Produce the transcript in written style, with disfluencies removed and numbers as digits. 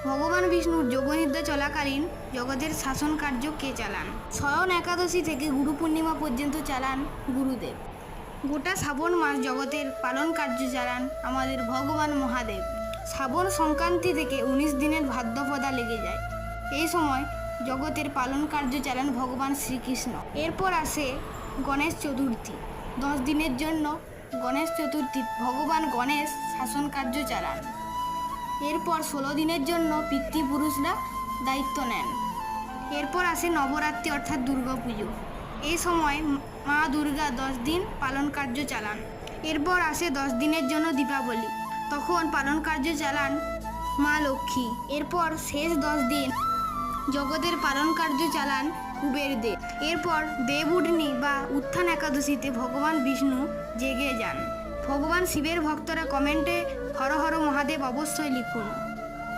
ভগবান বিষ্ণুর যোগনিদ্রা চলাকালীন জগতের শাসন কার্য কে চালান? শয়ন একাদশী থেকে গুরু পূর্ণিমা পর্যন্ত চালান গুরুদেব। গোটা শ্রাবণ মাস জগতের পালন কার্য চালান আমাদের ভগবান মহাদেব। শ্রাবণ সংক্রান্তি থেকে 19 দিনের ভাদ্রপদা লেগে যায়। এই সময় জগতের পালন কার্য চালান ভগবান শ্রীকৃষ্ণ। এরপর আসে গণেশ চতুর্থী। 10 দিনের জন্য গণেশ চতুর্থী ভগবান গণেশ শাসন কার্য চালান। এরপর 16 দিনের জন্য পিতৃপুরুষরা দায়িত্ব নেন। এরপর আসে নবরাত্রি অর্থাৎ দুর্গাপুজো। এই সময় মা দুর্গা 10 দিন পালন কার্য চালান। এরপর আসে 10 দিনের জন্য দীপাবলি, তখন পালন কার্য চালান মা লক্ষ্মী। এরপর শেষ 10 দিন জগতের পালন কার্য চালান কুবের দেব। এরপর দেবউঠনি বা উত্থান একাদশীতে ভগবান বিষ্ণু জেগে যান। ভগবান শিবের ভক্তরা কমেন্টে হর হর মহাদেব অবশ্যই লিখুন।